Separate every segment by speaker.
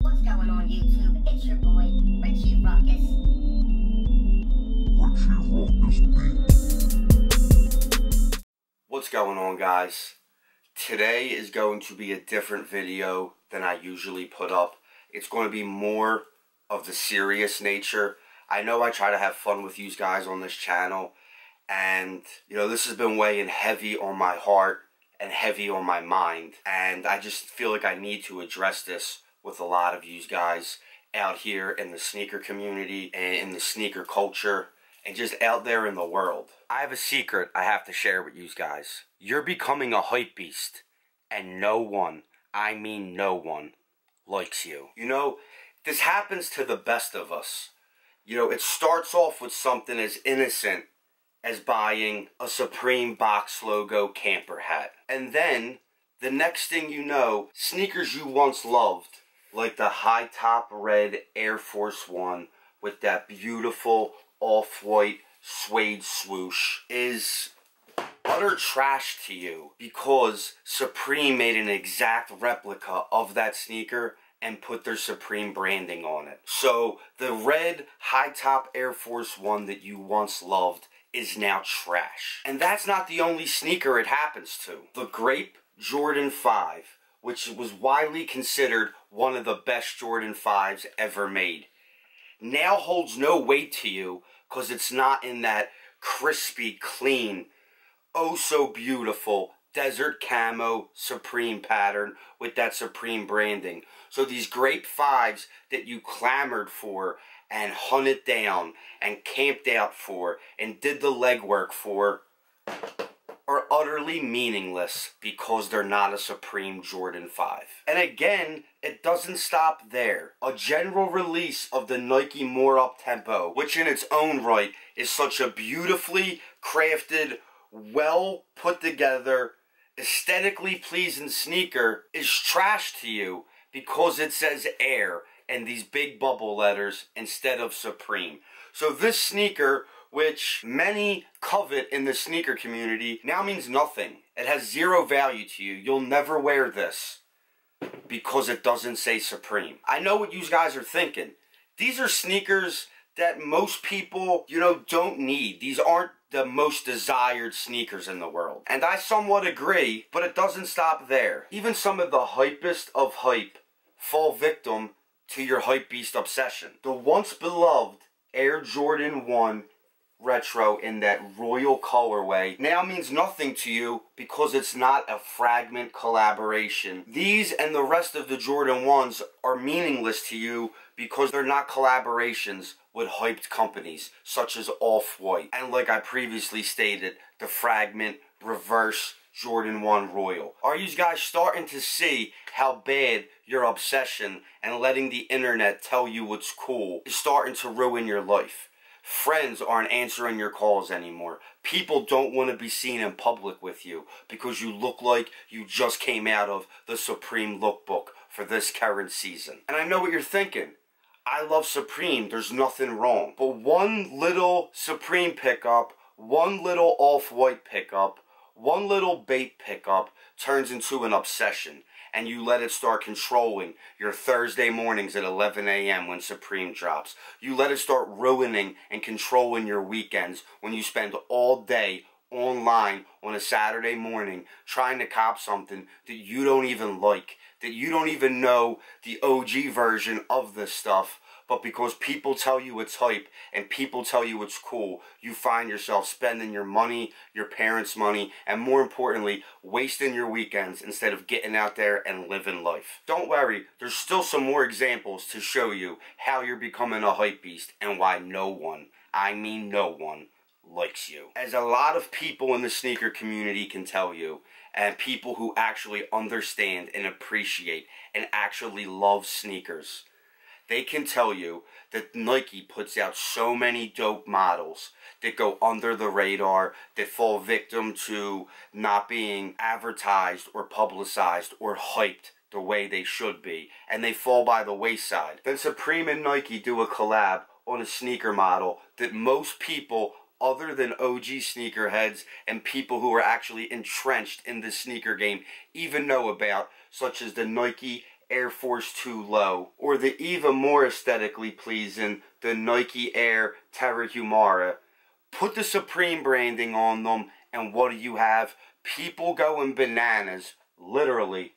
Speaker 1: What's going on YouTube? It's your boy, Richie Ruckus.
Speaker 2: What's going on, guys? Today is going to be a different video than I usually put up. It's going to be more of the serious nature. I know I try to have fun with you guys on this channel, and you know, this has been weighing heavy on my heart and heavy on my mind, and I just feel like I need to address this with a lot of you guys out here in the sneaker community and in the sneaker culture and just out there in the world. I have a secret I have to share with you guys. You're becoming a hype beast, and no one, I mean no one, likes you. You know, this happens to the best of us. You know, it starts off with something as innocent as buying a Supreme box logo camper hat. And then, the next thing you know, sneakers you once loved, like the high top red Air Force One with that beautiful off-white suede swoosh, is utter trash to you because Supreme made an exact replica of that sneaker and put their Supreme branding on it. So the red high top Air Force One that you once loved is now trash. And that's not the only sneaker it happens to. The Grape Jordan 5, which was widely considered one of the best Jordan 5s ever made, now holds no weight to you because it's not in that crispy, clean, oh so beautiful desert camo Supreme pattern with that Supreme branding. So these Grape 5s that you clamored for and hunted down and camped out for and did the legwork for are utterly meaningless because they're not a Supreme Jordan 5. And again, it doesn't stop there. A general release of the Nike More Up-Tempo, which in its own right is such a beautifully crafted, well put together, aesthetically pleasing sneaker, is trash to you because it says Air and these big bubble letters instead of Supreme. So this sneaker, which many covet in the sneaker community, now means nothing. It has zero value to you. You'll never wear this because it doesn't say Supreme. I know what you guys are thinking. These are sneakers that most people, you know, don't need. These aren't the most desired sneakers in the world. And I somewhat agree, but it doesn't stop there. Even some of the hypest of hype fall victim to your Hypebeast obsession. The once beloved Air Jordan 1 Retro in that royal colorway now means nothing to you because it's not a fragment collaboration. These and the rest of the Jordan 1s are meaningless to you because they're not collaborations with hyped companies such as Off-White and, like I previously stated, the fragment reverse Jordan 1 Royal. Are you guys starting to see how bad your obsession and letting the internet tell you what's cool is starting to ruin your life? Friends aren't answering your calls anymore. People don't want to be seen in public with you because you look like you just came out of the Supreme lookbook for this current season. And I know what you're thinking. I love Supreme, there's nothing wrong. But one little Supreme pickup, one little Off-White pickup, one little bait pickup turns into an obsession, and you let it start controlling your Thursday mornings at 11 a.m. when Supreme drops. You let it start ruining and controlling your weekends when you spend all day online on a Saturday morning trying to cop something that you don't even like, that you don't even know the OG version of this stuff, but because people tell you it's hype and people tell you it's cool, you find yourself spending your money, your parents' money, and more importantly, wasting your weekends instead of getting out there and living life. Don't worry, there's still some more examples to show you how you're becoming a hype beast and why no one, I mean no one, likes you. As a lot of people in the sneaker community can tell you, and people who actually understand and appreciate and actually love sneakers, they can tell you that Nike puts out so many dope models that go under the radar, that fall victim to not being advertised or publicized or hyped the way they should be, and they fall by the wayside. Then Supreme and Nike do a collab on a sneaker model that most people other than OG sneakerheads and people who are actually entrenched in the sneaker game even know about, such as the Nike Air Force 2 Low, or the even more aesthetically pleasing, the Nike Air Terra Humara. Put the Supreme branding on them, and what do you have? People going bananas, literally,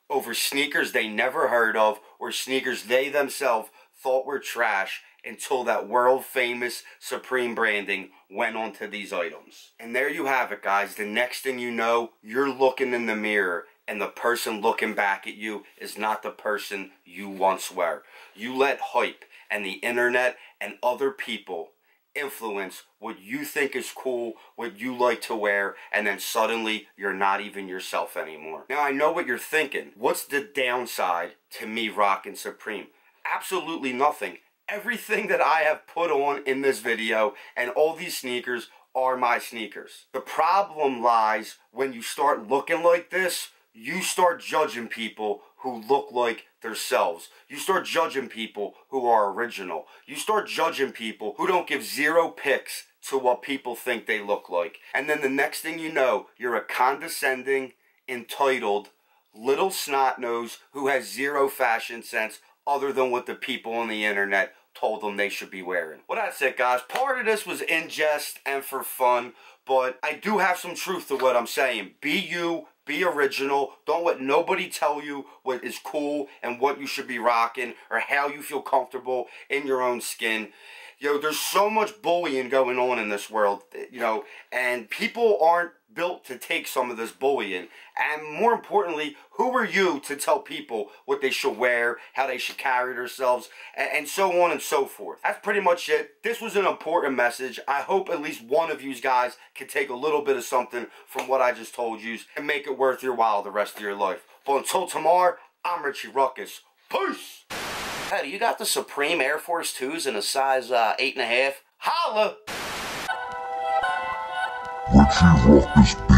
Speaker 2: over sneakers they never heard of, or sneakers they themselves thought were trash, until that world-famous Supreme branding went onto these items. And there you have it, guys. The next thing you know, you're looking in the mirror, and the person looking back at you is not the person you once were. You let hype and the internet and other people influence what you think is cool, what you like to wear, and then suddenly you're not even yourself anymore. Now, I know what you're thinking. What's the downside to me rocking Supreme? Absolutely nothing. Everything that I have put on in this video and all these sneakers are my sneakers. The problem lies when you start looking like this, you start judging people who look like themselves. You start judging people who are original. You start judging people who don't give zero pics to what people think they look like. And then the next thing you know, you're a condescending, entitled, little snot-nose who has zero fashion sense other than what the people on the internet told them they should be wearing. Well, that's it, guys. Part of this was in jest and for fun, but I do have some truth to what I'm saying. Be you. Be original. Don't let nobody tell you what is cool and what you should be rocking or how you feel comfortable in your own skin. You know, there's so much bullying going on in this world, you know, and people aren't built to take some of this bullying. And more importantly, who are you to tell people what they should wear, how they should carry themselves, and so on and so forth. That's pretty much it. This was an important message. I hope at least one of you guys can take a little bit of something from what I just told you and make it worth your while the rest of your life. But until tomorrow, I'm Richie Ruckus. Peace! Hey, you got the Supreme Air Force 2s in a size 8.5? Holla!
Speaker 3: Richie Ruckus.